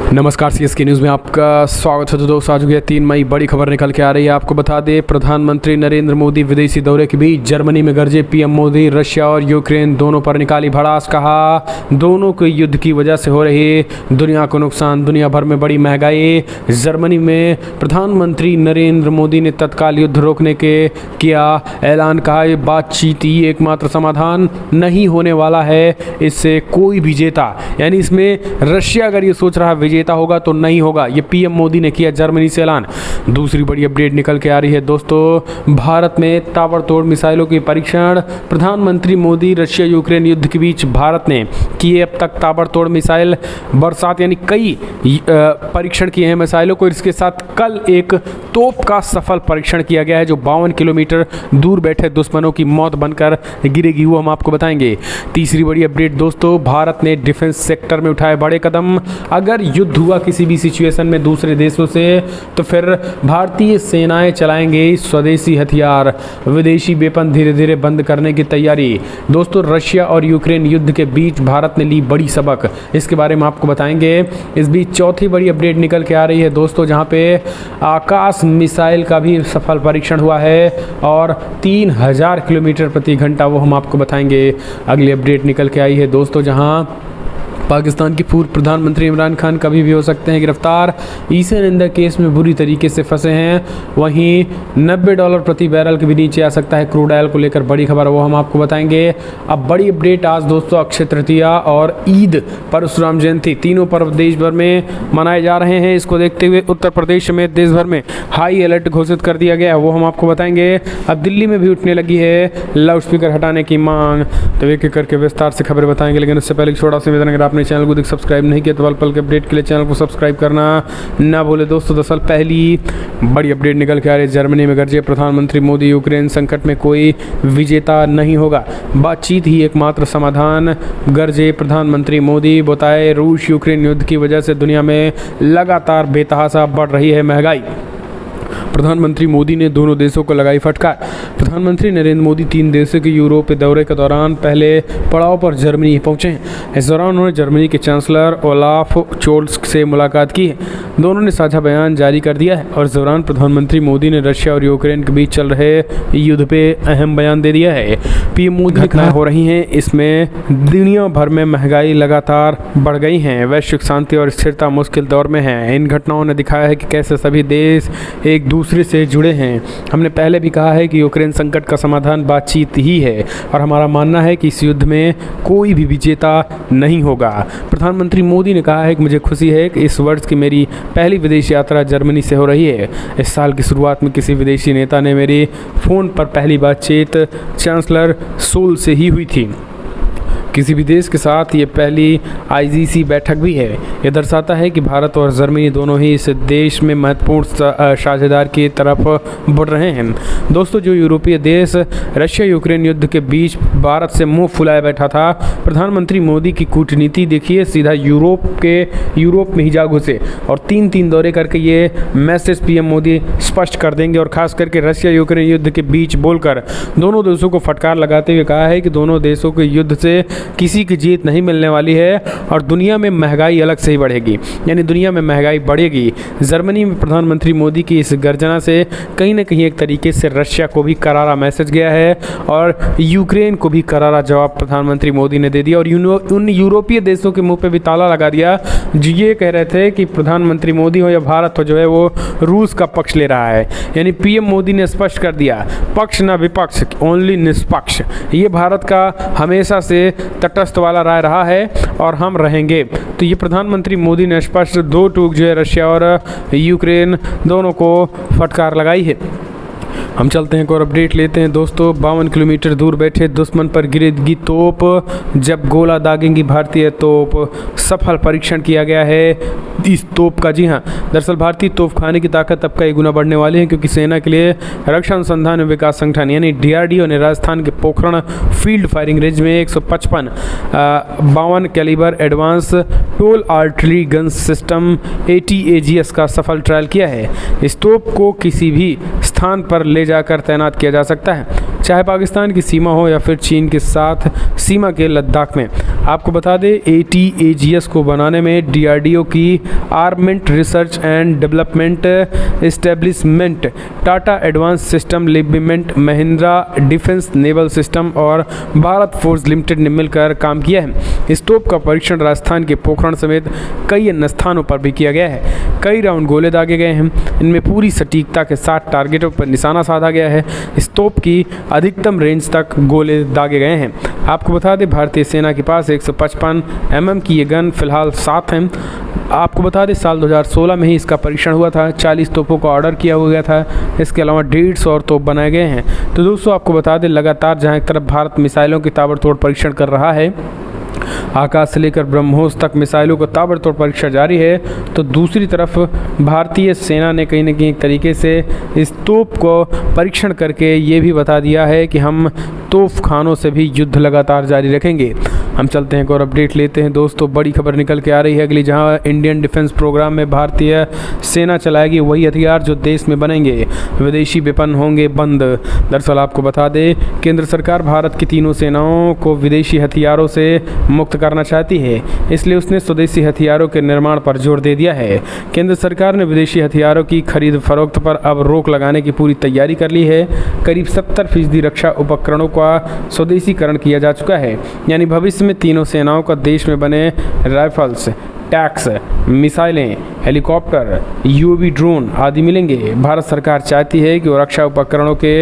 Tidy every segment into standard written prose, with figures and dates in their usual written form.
नमस्कार, CSK news में आपका स्वागत है। तो दोस्तों, आज हो गया 3 मई, बड़ी खबर निकल के आ रही है। आपको बता दें, प्रधानमंत्री नरेंद्र मोदी विदेशी दौरे के बीच जर्मनी में गरजे पीएम मोदी। रशिया और यूक्रेन दोनों पर निकाली भड़ास, कहा दोनों के युद्ध की वजह से हो रही दुनिया को नुकसान, दुनिया भर में बड़ी महंगाई। जर्मनी में प्रधानमंत्री नरेंद्र मोदी ने तत्काल युद्ध रोकने के किया ऐलान, कहा ये बातचीत ही एकमात्र समाधान नहीं होने वाला है, इससे कोई विजेता, यानी इसमें रशिया अगर ये सोच रहा है विजेता होगा तो नहीं होगा। ये पीएम मोदी ने किया जर्मनी से ऐलान। दूसरी बड़ी अपडेट निकल के आ रही है दोस्तों, भारत में ताबड़तोड़ मिसाइलों के परीक्षण। प्रधानमंत्री मोदी रशिया यूक्रेन युद्ध के बीच भारत ने किए अब तक ताबड़तोड़ मिसाइल बरसात, यानी कई परीक्षण किए हैं मिसाइलों को। इसके साथ कल एक तोप का सफल परीक्षण किया गया है जो 52 किलोमीटर दूर बैठे दुश्मनों की मौत बनकर गिरेगी, वो हम आपको बताएंगे। तीसरी बड़ी अपडेट दोस्तों, भारत ने डिफेंस सेक्टर में उठाए बड़े कदम। अगर युद्ध हुआ किसी भी सिचुएशन में दूसरे देशों से, तो फिर भारतीय सेनाएं चलाएंगे स्वदेशी हथियार, विदेशी वेपन धीरे धीरे बंद करने की तैयारी। दोस्तों, रशिया और यूक्रेन युद्ध के बीच भारत ने ली बड़ी सबक, इसके बारे में आपको बताएंगे। इस बीच चौथी बड़ी अपडेट निकल के आ रही है दोस्तों, जहां पे आकाश मिसाइल का भी सफल परीक्षण हुआ है और 3000 किलोमीटर प्रति घंटा, वो हम आपको बताएंगे। अगली अपडेट निकल के आई है दोस्तों, जहां पाकिस्तान के पूर्व प्रधानमंत्री इमरान खान कभी भी हो सकते हैं गिरफ्तार। ईसा निंदा केस में बुरी तरीके से फंसे हैं। वहीं $90 प्रति बैरल के भी नीचे आ सकता है क्रूड ऑयल को लेकर बड़ी खबर, वो हम आपको बताएंगे। अब बड़ी अपडेट आज दोस्तों, अक्षय तृतीया और ईद परशुराम जयंती तीनों पर्व देश भर में मनाए जा रहे हैं। इसको देखते हुए उत्तर प्रदेश समेत देश भर में हाई अलर्ट घोषित कर दिया गया है, वो हम आपको बताएंगे। अब दिल्ली में भी उठने लगी है लाउड स्पीकर हटाने की मांग, तो एक एक करके विस्तार से खबरें बताएंगे। लेकिन उससे पहले छोटा सा निवेदन, अगर आपने चैनल को सब्सक्राइब नहीं किया तो पल पल के अपडेट के लिए चैनल को सब्सक्राइब करना ना भूले दोस्तों। दरअसल पहली बड़ी अपडेट निकल के आ रही है, जर्मनी में गरजे प्रधानमंत्री मोदी, यूक्रेन संकट में कोई विजेता नहीं होगा, बातचीत ही एकमात्र समाधान, गरजे प्रधानमंत्री मोदी। बताए रूस यूक्रेन युद्ध की वजह से दुनिया में लगातार बेतहाशा बढ़ रही है महंगाई। प्रधानमंत्री मोदी ने दोनों देशों को लगाई फटकार। प्रधानमंत्री नरेंद्र मोदी 3 देशों के यूरोप दौरे के दौरान पहले पड़ाव पर जर्मनी पहुंचे हैं। इस दौरान उन्होंने जर्मनी के चांसलर ओलाफ शोल्ज से मुलाकात की है। दोनों ने साझा बयान जारी कर दिया है और इस दौरान प्रधानमंत्री मोदी ने रशिया और यूक्रेन के बीच चल रहे युद्ध पे अहम बयान दे दिया है। पीएम मोदी घटनाएं हो रही हैं, इसमें दुनिया भर में महंगाई लगातार बढ़ गई हैं, वैश्विक शांति और स्थिरता मुश्किल दौर में है। इन घटनाओं ने दिखाया है कि कैसे सभी देश एक दूसरे से जुड़े हैं। हमने पहले भी कहा है कि यूक्रेन संकट का समाधान बातचीत ही है और हमारा मानना है कि इस युद्ध में कोई भी विजेता नहीं होगा। प्रधानमंत्री मोदी ने कहा है कि मुझे खुशी है कि इस वर्ष की मेरी पहली विदेश यात्रा जर्मनी से हो रही है। इस साल की शुरुआत में किसी विदेशी नेता ने मेरे फ़ोन पर पहली बातचीत चांसलर शोल्ज से ही हुई थी। किसी भी देश के साथ ये पहली आईजीसी बैठक भी है। ये दर्शाता है कि भारत और जर्मनी दोनों ही इस देश में महत्वपूर्ण साझेदार की तरफ बढ़ रहे हैं। दोस्तों, जो यूरोपीय देश रशिया यूक्रेन युद्ध के बीच भारत से मुंह फुलाए बैठा था, प्रधानमंत्री मोदी की कूटनीति देखिए, सीधा यूरोप में ही जा घुसे और 3 दौरे करके ये मैसेज पीएम मोदी स्पष्ट कर देंगे और खास करके रशिया यूक्रेन युद्ध के बीच बोलकर दोनों देशों को फटकार लगाते हुए कहा है कि दोनों देशों के युद्ध से किसी की जीत नहीं मिलने वाली है और दुनिया में महंगाई अलग से ही बढ़ेगी, यानी दुनिया में महंगाई बढ़ेगी। जर्मनी में प्रधानमंत्री मोदी की इस गर्जना से कहीं ना कहीं एक तरीके से रशिया को भी करारा मैसेज गया है और यूक्रेन को भी करारा जवाब प्रधानमंत्री मोदी ने दे दिया और उन यूरोपीय देशों के मुंह पे भी ताला लगा दिया जो ये कह रहे थे कि प्रधानमंत्री मोदी हो या भारत हो, जो है वो रूस का पक्ष ले रहा है। यानी पीएम मोदी ने स्पष्ट कर दिया, पक्ष ना विपक्ष, ओनली निष्पक्ष। ये भारत का हमेशा से तटस्थ वाला राय रहा है और हम रहेंगे। तो ये प्रधानमंत्री मोदी ने स्पष्ट 2 टूक जो है रशिया और यूक्रेन दोनों को फटकार लगाई है। हम चलते हैं, एक और अपडेट लेते हैं दोस्तों। 52 किलोमीटर दूर बैठे दुश्मन पर गिरेगी तोप, जब गोला दागेंगी भारतीय तोप, सफल परीक्षण किया गया है इस तोप का। जी हाँ, दरअसल भारतीय तोपखाने की ताकत अब कई गुना बढ़ने वाली है क्योंकि सेना के लिए रक्षा अनुसंधान एवं विकास संगठन यानी DRDO ने राजस्थान के पोखरण फील्ड फायरिंग रेंज में 155 52 calibre advance towed artillery gun system ATAGS का सफल ट्रायल किया है। इस तोप को किसी भी स्थान पर ले जाकर तैनात किया जा सकता है। चाहे पाकिस्तान की सीमा हो या फिर चीन के साथ सीमा के लद्दाख में। आपको बता दें ATAGS को बनाने में DRDO की armament research and development establishment, Tata advance system limited, Mahindra defence naval system और भारत फोर्स लिमिटेड ने मिलकर काम किया है। इस तोप का परीक्षण राजस्थान के पोखरण समेत कई अन्य स्थानों पर भी किया गया है। कई राउंड गोले दागे गए हैं, इनमें पूरी सटीकता के साथ टारगेटों पर निशाना साधा गया है। इस तोप की अधिकतम रेंज तक गोले दागे गए हैं। आपको बता दें भारतीय सेना के पास 155 mm की ये गन फिलहाल 7 हैं। आपको बता दें साल 2016 में ही इसका परीक्षण हुआ था। 40 तोपों का ऑर्डर किया हुआ गया था। इसके अलावा 150 और तोप बनाए गए हैं। तो दोस्तों आपको बता दें लगातार जहां एक तरफ भारत मिसाइलों की ताबड़तोड़ परीक्षण कर रहा है, आकाश से लेकर ब्रह्मोस तक मिसाइलों का ताबड़तोड़ परीक्षण जारी है, तो दूसरी तरफ भारतीय सेना ने कहीं न कहीं एक तरीके से इस तोप को परीक्षण करके ये भी बता दिया है कि हम तोप खानों से भी युद्ध लगातार जारी रखेंगे। हम चलते हैं और अपडेट लेते हैं दोस्तों। बड़ी खबर निकल के आ रही है अगली, जहां इंडियन डिफेंस प्रोग्राम में भारतीय सेना चलाएगी वही हथियार जो देश में बनेंगे, विदेशी विपणन होंगे बंद। दरअसल आपको बता दें केंद्र सरकार भारत की तीनों सेनाओं को विदेशी हथियारों से मुक्त करना चाहती है, इसलिए उसने स्वदेशी हथियारों के निर्माण पर जोर दे दिया है। केंद्र सरकार ने विदेशी हथियारों की खरीद फरोख्त पर अब रोक लगाने की पूरी तैयारी कर ली है। करीब 70% रक्षा उपकरणों का स्वदेशीकरण किया जा चुका है, यानी भविष्य में तीनों सेनाओं का देश में बने राइफल्स, टैंक्स, मिसाइलें, हेलीकॉप्टर, UAV ड्रोन आदि मिलेंगे। भारत सरकार चाहती है कि वो रक्षा उपकरणों के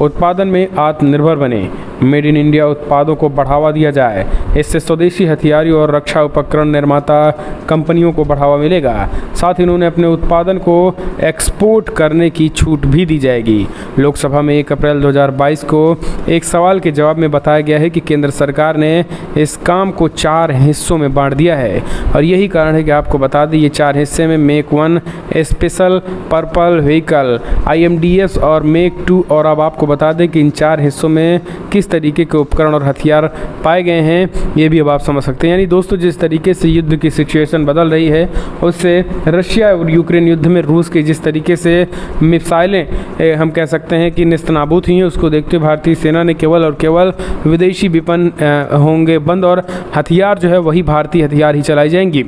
उत्पादन में आत्मनिर्भर बने, मेड इन इंडिया उत्पादों को बढ़ावा दिया जाए। इससे स्वदेशी हथियारों और रक्षा उपकरण निर्माता कंपनियों को बढ़ावा मिलेगा। साथ ही उन्होंने अपने उत्पादन को एक्सपोर्ट करने की छूट भी दी जाएगी। लोकसभा में 1 अप्रैल 2022 को एक सवाल के जवाब में बताया गया है कि केंद्र सरकार ने इस काम को 4 हिस्सों में बांट दिया है, और यही कारण है कि आपको बता दें ये 4 हिस्से में make 1 special purple vehicle, IMDS और मेक 2। और अब आपको बता दें कि इन 4 हिस्सों में किस तरीके के उपकरण और हथियार पाए गए हैं, ये भी अब आप समझ सकते हैं। यानी दोस्तों जिस तरीके से युद्ध की सिचुएशन बदल रही है, उससे रशिया और यूक्रेन युद्ध में रूस के जिस तरीके से मिसाइलें हम कह सकते हैं कि नेस्तनाबूद हुई हैं, उसको देखते हुए भारतीय सेना ने केवल और केवल विदेशी विपणन होंगे बंद और हथियार जो है वही भारतीय हथियार ही चलाई जाएंगी।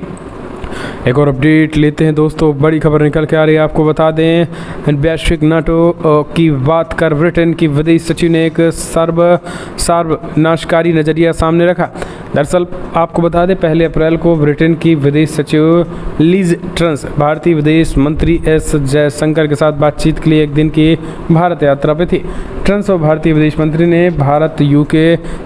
एक और अपडेट लेते हैं दोस्तों। बड़ी खबर निकल के आ रही है, आपको बता दें वैश्विक नाटो की बात कर ब्रिटेन की विदेश सचिव ने एक सर्वनाशकारी नज़रिया सामने रखा। दरअसल आपको बता दें 1 अप्रैल को ब्रिटेन की विदेश सचिव लिज ट्रस भारतीय विदेश मंत्री S जयशंकर के साथ बातचीत के लिए एक दिन की भारत यात्रा पे थी। ट्रस और भारतीय विदेश मंत्री ने Bharat UK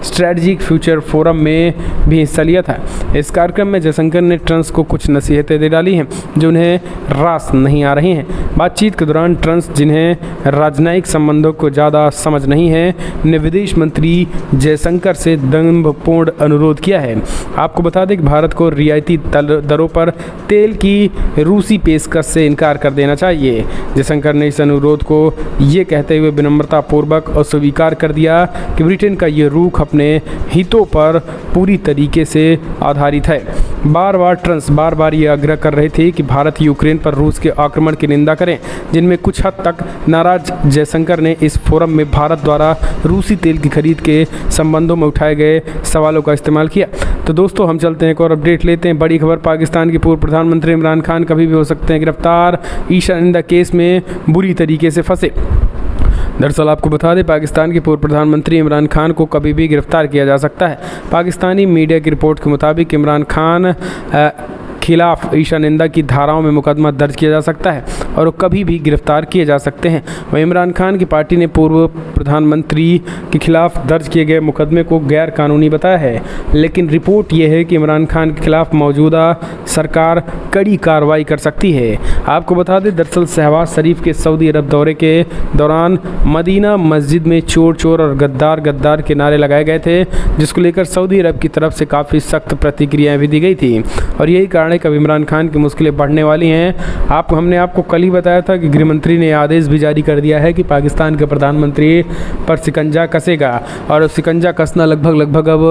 strategic future forum में भी हिस्सा लिया था। इस कार्यक्रम में जयशंकर ने ट्रस को कुछ नसीहतें दे डाली हैं जो उन्हें रास नहीं आ रही हैं। बातचीत के दौरान ट्रस, जिन्हें राजनयिक संबंधों को ज़्यादा समझ नहीं है, ने विदेश मंत्री जयशंकर से दम्भपूर्ण अनुरोध किया है। आपको बता दें कि भारत को रियायती दरों पर तेल की रूसी पेशकश से इनकार कर देना चाहिए। जयशंकर ने इस अनुरोध को ये कहते हुए विनम्रतापूर्वक अस्वीकार कर दिया कि ब्रिटेन का ये रुख अपने हितों पर पूरी तरीके से आधारित है। ट्रस बार बार ये आग्रह कर रहे थे कि भारत यूक्रेन पर रूस के आक्रमण की निंदा करें, जिनमें कुछ हद तक नाराज जयशंकर ने इस फोरम में भारत द्वारा रूसी तेल की खरीद के संबंधों में उठाए गए सवालों का इस्तेमाल किया। तो दोस्तों हम चलते हैं एक और अपडेट लेते हैं। बड़ी खबर, पाकिस्तान के पूर्व प्रधानमंत्री इमरान खान कभी भी हो सकते हैं गिरफ्तार, ईशानिंदा केस में बुरी तरीके से फंसे। दरअसल आपको बता दें पाकिस्तान के पूर्व प्रधानमंत्री इमरान खान को कभी भी गिरफ्तार किया जा सकता है। पाकिस्तानी मीडिया की रिपोर्ट के मुताबिक इमरान खान खिलाफ ईशानिंदा की धाराओं में मुकदमा दर्ज किया जा सकता है और वो कभी भी गिरफ्तार किए जा सकते हैं। वहीं इमरान खान की पार्टी ने पूर्व प्रधानमंत्री के खिलाफ दर्ज किए गए मुकदमे को गैर कानूनी बताया है, लेकिन रिपोर्ट ये है कि इमरान खान के खिलाफ मौजूदा सरकार कड़ी कार्रवाई कर सकती है। आपको बता दें दरअसल शहबाज शरीफ के सऊदी अरब दौरे के दौरान मदीना मस्जिद में चोर चोर और गद्दार गद्दार के नारे लगाए गए थे, जिसको लेकर सऊदी अरब की तरफ से काफ़ी सख्त प्रतिक्रियाएँ भी दी गई थी और यही कारण दिखाने का इमरान खान की मुश्किलें बढ़ने वाली हैं। हमने आपको कल ही बताया था कि गृह मंत्री ने आदेश भी जारी कर दिया है कि पाकिस्तान के प्रधानमंत्री पर शिकंजा कसेगा और शिकंजा कसना लगभग अब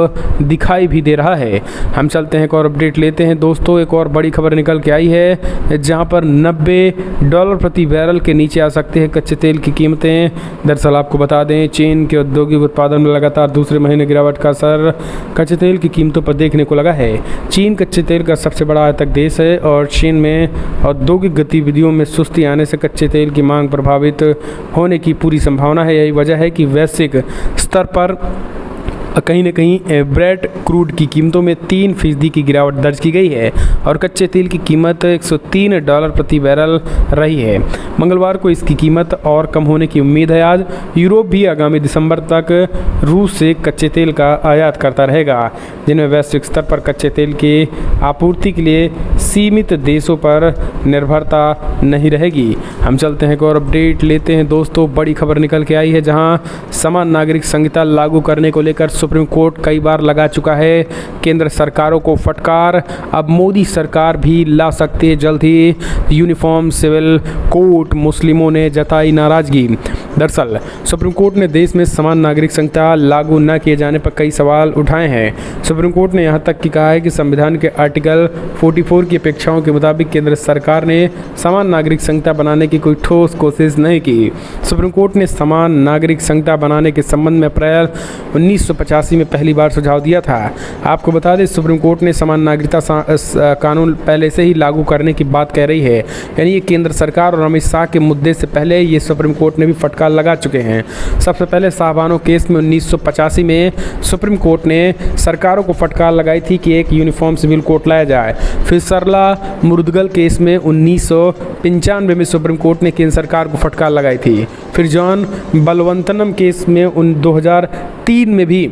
दिखाई भी दे रहा है। हम चलते हैं एक और अपडेट लेते हैं दोस्तों। एक और बड़ी खबर निकल के आई है जहां पर $90 प्रति बैरल के नीचे आ सकते हैं कच्चे तेल की कीमतें। दरअसल आपको बता दें, चीन के औद्योगिक उत्पादन में लगातार दूसरे महीने गिरावट का असर कच्चे तेल की कीमतों पर देखने को लगा है। चीन कच्चे तेल का सबसे बड़ा आयातक देश है और चीन में औद्योगिक गतिविधियों में सुस्ती आने से कच्चे तेल की मांग प्रभावित होने की पूरी संभावना है। यही वजह है कि वैश्विक स्तर पर कहीं न कहीं ब्रेड क्रूड की कीमतों में 3% की गिरावट दर्ज की गई है और कच्चे तेल की कीमत $103 प्रति बैरल रही है। मंगलवार को इसकी कीमत और कम होने की उम्मीद है। आज यूरोप भी आगामी दिसंबर तक रूस से कच्चे तेल का आयात करता रहेगा, जिनमें वैश्विक स्तर पर कच्चे तेल की आपूर्ति के लिए सीमित देशों पर निर्भरता नहीं रहेगी। हम चलते हैं एक और अपडेट लेते हैं दोस्तों। बड़ी खबर निकल के आई है जहां समान नागरिक संहिता लागू करने को लेकर सुप्रीम कोर्ट कई बार लगा चुका है केंद्र सरकारों को फटकार। अब मोदी सरकार भी ला सकती है जल्द ही यूनिफॉर्म सिविल कोड। मुस्लिमों ने जताई नाराजगी। दरअसल सुप्रीम कोर्ट ने देश में समान नागरिक संहिता लागू न किए जाने पर कई सवाल उठाए हैं। सुप्रीम कोर्ट ने यहां तक कि कहा है कि संविधान के आर्टिकल 44 की अपेक्षाओं के मुताबिक केंद्र सरकार ने समान नागरिक संहिता बनाने की कोई ठोस कोशिश नहीं की। सुप्रीम कोर्ट ने समान नागरिक संहिता बनाने के संबंध में अप्रैल 1985 में पहली बार सुझाव दिया था। आपको बता दें, सुप्रीम कोर्ट ने समान नागरिकता कानून पहले से ही लागू करने की बात कह रही है। यानी ये केंद्र सरकार और अमित शाह के मुद्दे से पहले ये सुप्रीम कोर्ट ने भी फटकार लगा चुके हैं। सबसे पहले शाहबानो केस में 1985 में सुप्रीम कोर्ट ने सरकारों को फटकार लगाई थी कि एक यूनिफॉर्म सिविल कोड लाया जाए। फिर सरला मुर्दगल केस में 1995 में सुप्रीम कोर्ट ने केंद्र सरकार को फटकार लगाई थी। फिर जॉन बलवंतनम केस में 2003 में भी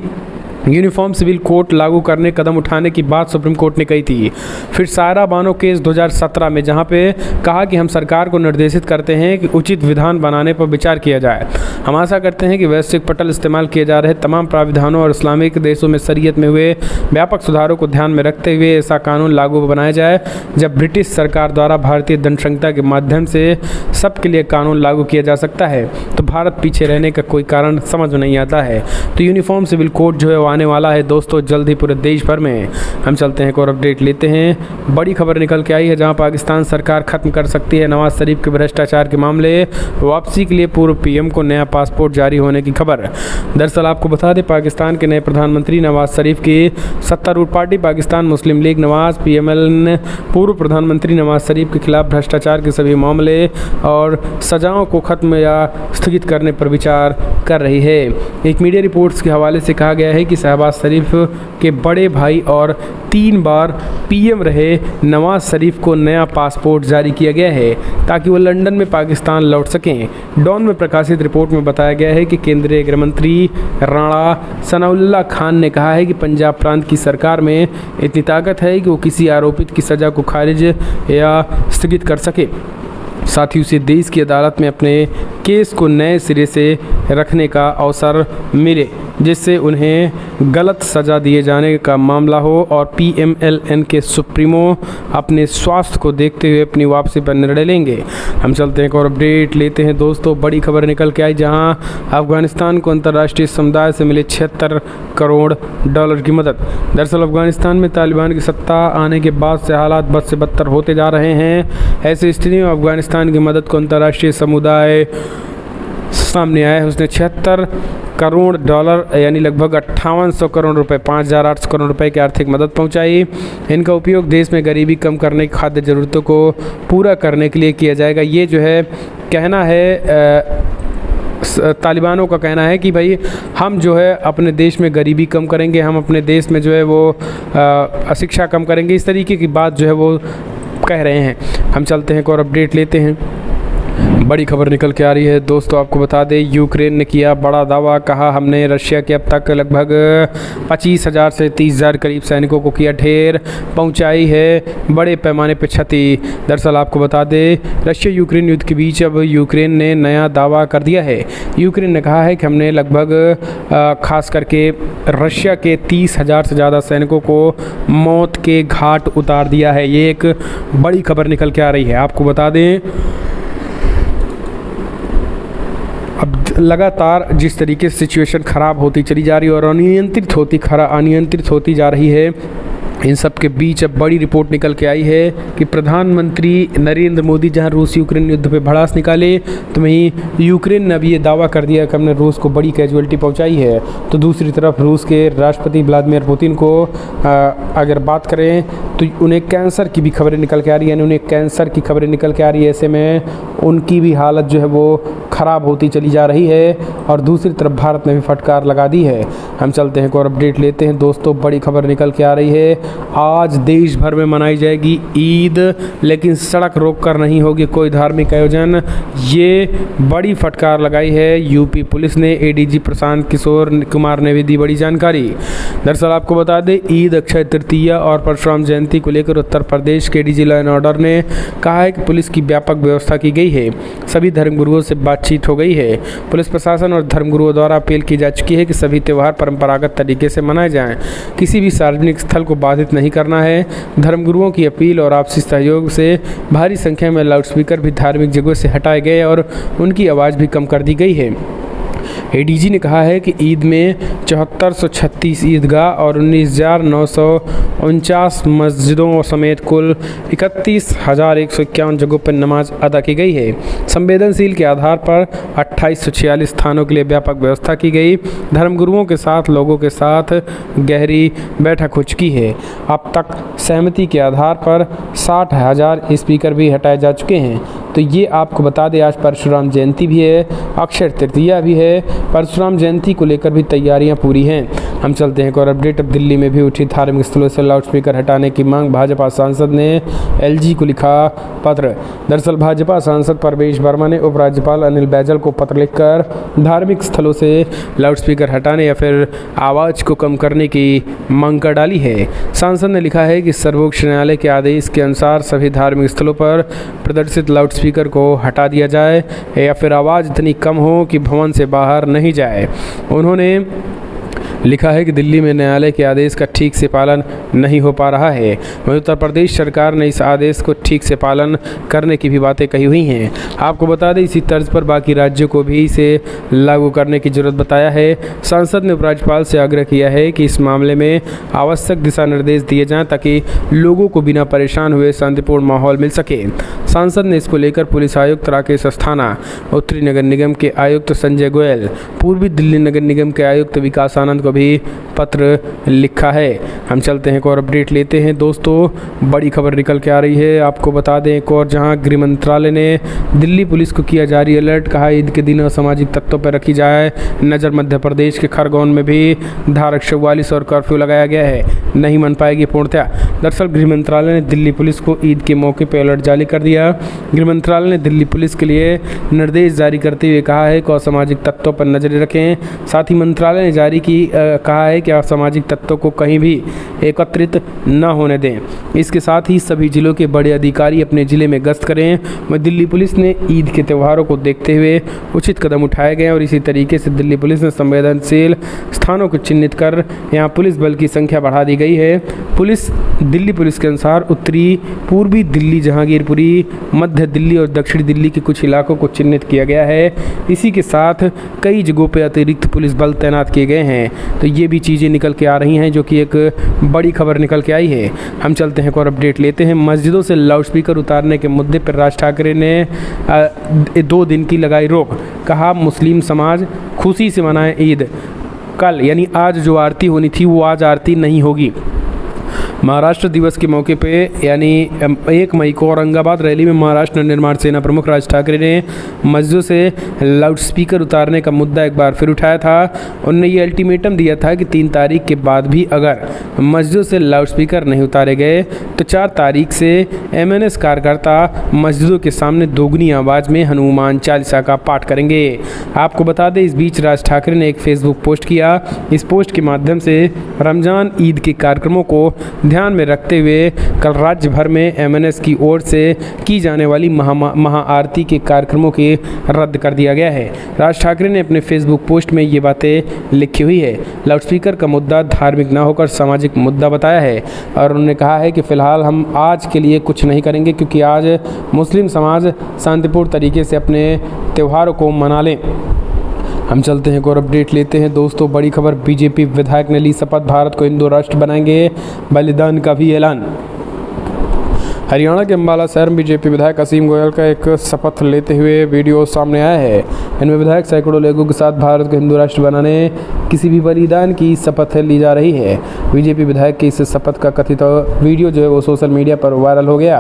यूनिफॉर्म सिविल कोड लागू करने कदम उठाने की बात सुप्रीम कोर्ट ने कही थी। फिर सायरा बानो केस 2017 में, जहां पे कहा कि हम सरकार को निर्देशित करते हैं कि उचित विधान बनाने पर विचार किया जाए। हम आशा करते हैं कि वैश्विक पटल इस्तेमाल किए जा रहे तमाम प्राविधानों और इस्लामिक देशों में शरीयत में हुए व्यापक सुधारों को ध्यान में रखते हुए ऐसा कानून लागू बनाया जाए। जब ब्रिटिश सरकार द्वारा भारतीय दंड संहिता के माध्यम से सबके लिए कानून लागू किया जा सकता है तो भारत पीछे रहने का कोई कारण समझ में नहीं आता है। तो यूनिफॉर्म सिविल कोड जो है आने वाला है दोस्तों जल्द ही पूरे देश भर में। हम चलते हैं एक और अपडेट लेते हैं। बड़ी खबर निकल के आई है जहां पाकिस्तान सरकार खत्म कर सकती है नवाज शरीफ के भ्रष्टाचार के मामले। वापसी के लिए पूर्व पीएम को नया पासपोर्ट जारी होने की खबर। दरअसल आपको बता दें, पाकिस्तान के नए प्रधानमंत्री नवाज शरीफ की सत्तारूढ़ पार्टी पाकिस्तान मुस्लिम लीग नवाज PML ने पूर्व प्रधानमंत्री नवाज शरीफ के खिलाफ भ्रष्टाचार के सभी मामले और सजाओं को खत्म या स्थगित करने पर विचार कर रही है। एक मीडिया रिपोर्ट्स के हवाले से कहा गया है कि शहबाज शरीफ के बड़े भाई और 3 बार PM रहे नवाज शरीफ को नया पासपोर्ट जारी किया गया है ताकि वो लंदन में पाकिस्तान लौट सकें। डॉन में प्रकाशित रिपोर्ट में बताया गया है कि केंद्रीय गृह मंत्री राणा सनाउल्लाह खान ने कहा है कि पंजाब प्रांत की सरकार में इतनी ताकत है कि वो किसी आरोपित की सज़ा को खारिज या स्थगित कर सके। साथ ही उसे देश की अदालत में अपने केस को नए सिरे से रखने का अवसर मिले जिससे उन्हें गलत सज़ा दिए जाने का मामला हो और PMLN के सुप्रीमो अपने स्वास्थ्य को देखते हुए अपनी वापसी पर निर्णय लेंगे। हम चलते हैं एक और अपडेट लेते हैं दोस्तों। बड़ी खबर निकल के आई जहां अफगानिस्तान को अंतर्राष्ट्रीय समुदाय से मिले $76 करोड़ की मदद। दरअसल अफगानिस्तान में तालिबान की सत्ता आने के बाद से हालात बद से बदतर होते जा रहे हैं। ऐसी स्थिति में अफगानिस्तान की मदद को अंतर्राष्ट्रीय समुदाय सामने आया है। उसने $76 करोड़ यानी लगभग 5800 करोड़ रुपए, 5800 करोड़ रुपए की आर्थिक मदद पहुंचाई। इनका उपयोग देश में गरीबी कम करने की खाद्य ज़रूरतों को पूरा करने के लिए किया जाएगा। ये जो है कहना है तालिबानों का कहना है कि भाई हम जो है अपने देश में गरीबी कम करेंगे, हम अपने देश में जो है वो अशिक्षा कम करेंगे, इस तरीके की बात जो है वो कह रहे हैं। हम चलते हैं एक और अपडेट लेते हैं। बड़ी खबर निकल के आ रही है दोस्तों, आपको बता दें यूक्रेन ने किया बड़ा दावा। कहा हमने रशिया के अब तक लगभग 25,000 से 30,000 करीब सैनिकों को किया ढेर, पहुंचाई है बड़े पैमाने पर क्षति। दरअसल आपको बता दें रशिया यूक्रेन युद्ध के बीच अब यूक्रेन ने नया दावा कर दिया है। यूक्रेन ने कहा है कि हमने लगभग खास करके रशिया के 30,000 से ज़्यादा सैनिकों को मौत के घाट उतार दिया है। ये एक बड़ी खबर निकल के आ रही है। आपको बता दें अब लगातार जिस तरीके से सिचुएशन ख़राब होती चली जा रही है और अनियंत्रित होती जा रही है, इन सब के बीच अब बड़ी रिपोर्ट निकल के आई है कि प्रधानमंत्री नरेंद्र मोदी जहां रूस यूक्रेन युद्ध पे भड़ास निकाले, तो वहीं यूक्रेन ने अब ये दावा कर दिया कि हमने रूस को बड़ी कैजुअलिटी पहुंचाई है। तो दूसरी तरफ रूस के राष्ट्रपति व्लादिमीर पुतिन को अगर बात करें तो उन्हें कैंसर की भी खबरें निकल के आ रही है, उन्हें कैंसर की खबरें निकल के आ रही है। ऐसे में उनकी भी हालत जो है वो ख़राब होती चली जा रही है और दूसरी तरफ भारत ने भी फटकार लगा दी है। हम चलते हैं एक और अपडेट लेते हैं दोस्तों, बड़ी खबर निकल के आ रही है। आज देश भर में मनाई जाएगी ईद, लेकिन सड़क रोक कर नहीं होगी कोई धार्मिक आयोजन, ये बड़ी फटकार लगाई है यूपी पुलिस ने। एडीजी प्रशांत किशोर कुमार ने भी दी बड़ी जानकारी। दरअसल आपको बता दें ईद, अक्षय तृतीया और परशुराम जयंती को लेकर उत्तर प्रदेश के एडीजी लॉ एंड ऑर्डर ने कहा है कि पुलिस की व्यापक व्यवस्था की गई है। सभी धर्मगुरुओं से बातचीत हो गई है। पुलिस प्रशासन और धर्मगुरुओं द्वारा अपील की जा चुकी है कि सभी त्यौहार परंपरागत तरीके से मनाए जाएं। किसी भी सार्वजनिक स्थल को बाधित नहीं करना है। धर्मगुरुओं की अपील और आपसी सहयोग से भारी संख्या में लाउडस्पीकर भी धार्मिक जगहों से हटाए गए और उनकी आवाज़ भी कम कर दी गई है। एडीजी ने कहा है कि ईद में 7436 ईदगाह और 19,949 मस्जिदों समेत कुल 31,151 जगहों पर नमाज अदा की गई है। संवेदनशील के आधार पर 2846 स्थानों के लिए व्यापक व्यवस्था की गई। धर्मगुरुओं के साथ लोगों के साथ गहरी बैठक हो चुकी है। अब तक सहमति के आधार पर 60,000 स्पीकर भी हटाए जा चुके हैं। तो ये आपको बता दें आज परशुराम जयंती भी है, अक्षय तृतीया भी है। परशुराम जयंती को लेकर भी तैयारियां पूरी हैं। हम चलते हैं एक और अपडेट। अब दिल्ली में भी उठी धार्मिक स्थलों से लाउडस्पीकर हटाने की मांग, भाजपा सांसद ने एलजी को लिखा पत्र। दरअसल भाजपा सांसद परवेश वर्मा ने उपराज्यपाल अनिल बैजल को पत्र लिखकर धार्मिक स्थलों से लाउडस्पीकर हटाने या फिर आवाज़ को कम करने की मांग कर डाली है। सांसद ने लिखा है कि सर्वोच्च न्यायालय के आदेश के अनुसार सभी धार्मिक स्थलों पर प्रदर्शित लाउडस्पीकर को हटा दिया जाए या फिर आवाज़ इतनी कम हो कि भवन से बाहर नहीं जाए। उन्होंने लिखा है कि दिल्ली में न्यायालय के आदेश का ठीक से पालन नहीं हो पा रहा है। वहीं उत्तर प्रदेश सरकार ने इस आदेश को ठीक से पालन करने की भी बातें कही हुई हैं। आपको बता दें इसी तर्ज पर बाकी राज्यों को भी इसे लागू करने की जरूरत बताया है। सांसद ने उपराज्यपाल से आग्रह किया है कि इस मामले में आवश्यक दिशा निर्देश दिए जाएँ ताकि लोगों को बिना परेशान हुए शांतिपूर्ण माहौल मिल सके। सांसद ने इसको लेकर पुलिस आयुक्त राकेश अस्थाना, उत्तरी नगर निगम के आयुक्त संजय गोयल, पूर्वी दिल्ली नगर निगम के आयुक्त विकास आनंद को भी पत्र लिखा है। हम चलते हैं एक और अपडेट लेते हैं दोस्तों, बड़ी खबर निकल के आ रही है। आपको बता दें एक और, जहां गृह मंत्रालय ने दिल्ली पुलिस को किया जारी अलर्ट। कहा ईद के दिन असामाजिक तत्वों पर रखी जाए नज़र। मध्य प्रदेश के खरगोन में भी धारा 44 और कर्फ्यू लगाया गया है, नहीं मन पाएगी पूर्णतया। दरअसल गृह मंत्रालय ने दिल्ली पुलिस को ईद के मौके पर अलर्ट जारी कर दिया। गृह मंत्रालय ने दिल्ली पुलिस के लिए निर्देश जारी करते हुए कहा है कि असामाजिक तत्वों पर नजर रखें। साथ ही मंत्रालय ने जारी की कहा है कि असामाजिक तत्वों को कहीं भी एकत्रित न होने दें। इसके साथ ही सभी जिलों के बड़े अधिकारी अपने जिले में गश्त करें। वहीं दिल्ली पुलिस ने ईद के त्योहारों को देखते हुए उचित कदम उठाए गए और इसी तरीके से दिल्ली पुलिस ने संवेदनशील स्थानों को चिन्हित कर यहाँ पुलिस बल की संख्या बढ़ा दी गई है। दिल्ली पुलिस के अनुसार उत्तरी, पूर्वी दिल्ली, जहांगीरपुरी, मध्य दिल्ली और दक्षिणी दिल्ली के कुछ इलाकों को चिन्हित किया गया है। इसी के साथ कई जगहों पर अतिरिक्त पुलिस बल तैनात किए गए हैं। तो ये भी चीज़ें निकल के आ रही हैं जो कि एक बड़ी खबर निकल के आई है। हम चलते हैं एक और अपडेट लेते हैं। मस्जिदों से लाउडस्पीकर उतारने के मुद्दे पर राज ठाकरे ने 2 दिन की लगाई रोक। कहा मुस्लिम समाज खुशी से मनाए ईद। कल यानी आज जो आरती होनी थी वो आज आरती नहीं होगी। महाराष्ट्र दिवस के मौके पे यानी 1 मई को औरंगाबाद रैली में महाराष्ट्र निर्माण सेना प्रमुख राज ठाकरे ने मस्जिदों से लाउडस्पीकर उतारने का मुद्दा एक बार फिर उठाया था। उन्होंने ये अल्टीमेटम दिया था कि 3 तारीख के बाद भी अगर मस्जिदों से लाउडस्पीकर नहीं उतारे गए तो 4 तारीख से MNS कार्यकर्ता मस्जिदों के सामने दोगुनी आवाज़ में हनुमान चालीसा का पाठ करेंगे। आपको बता दें, इस बीच राज ठाकरे ने एक फेसबुक पोस्ट किया। इस पोस्ट के माध्यम से रमज़ान ईद के कार्यक्रमों को ध्यान में रखते हुए कल राज्य भर में MNS की ओर से की जाने वाली महाआरती के कार्यक्रमों के रद्द कर दिया गया है। राज ठाकरे ने अपने फेसबुक पोस्ट में ये बातें लिखी हुई है। लाउडस्पीकर का मुद्दा धार्मिक न होकर सामाजिक मुद्दा बताया है और उन्होंने कहा है कि फ़िलहाल हम आज के लिए कुछ नहीं करेंगे क्योंकि आज मुस्लिम समाज शांतिपूर्ण तरीके से अपने त्योहारों को मना लें। हम चलते हैं और अपडेट लेते हैं दोस्तों। बड़ी खबर, बीजेपी विधायक ने ली शपथ, भारत को हिंदू राष्ट्र बनाएंगे, बलिदान का भी ऐलान। हरियाणा के अम्बाला शहर में बीजेपी विधायक असीम गोयल का एक शपथ लेते हुए वीडियो सामने आया है। इनमें विधायक सैकड़ों लोगों के साथ भारत को हिंदू राष्ट्र बनाने किसी भी बलिदान की शपथ ली जा रही है। बीजेपी विधायक की इस शपथ का कथित वीडियो जो है वो सोशल मीडिया पर वायरल हो गया।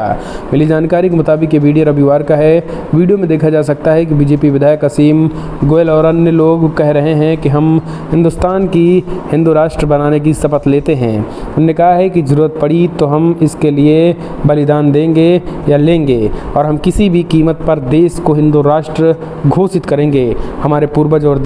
मिली जानकारी के मुताबिक ये वीडियो रविवार का है। वीडियो में देखा जा सकता है कि बीजेपी विधायक असीम गोयल और अन्य लोग कह रहे हैं कि हम हिंदुस्तान की हिंदू राष्ट्र बनाने की शपथ लेते हैं। उन्होंने कहा है कि ज़रूरत पड़ी तो हम इसके लिए बलिदान देंगे या लेंगे और हम किसी भी कीमत पर देश को हिंदू राष्ट्र घोषित करेंगे। हमारे पूर्वज और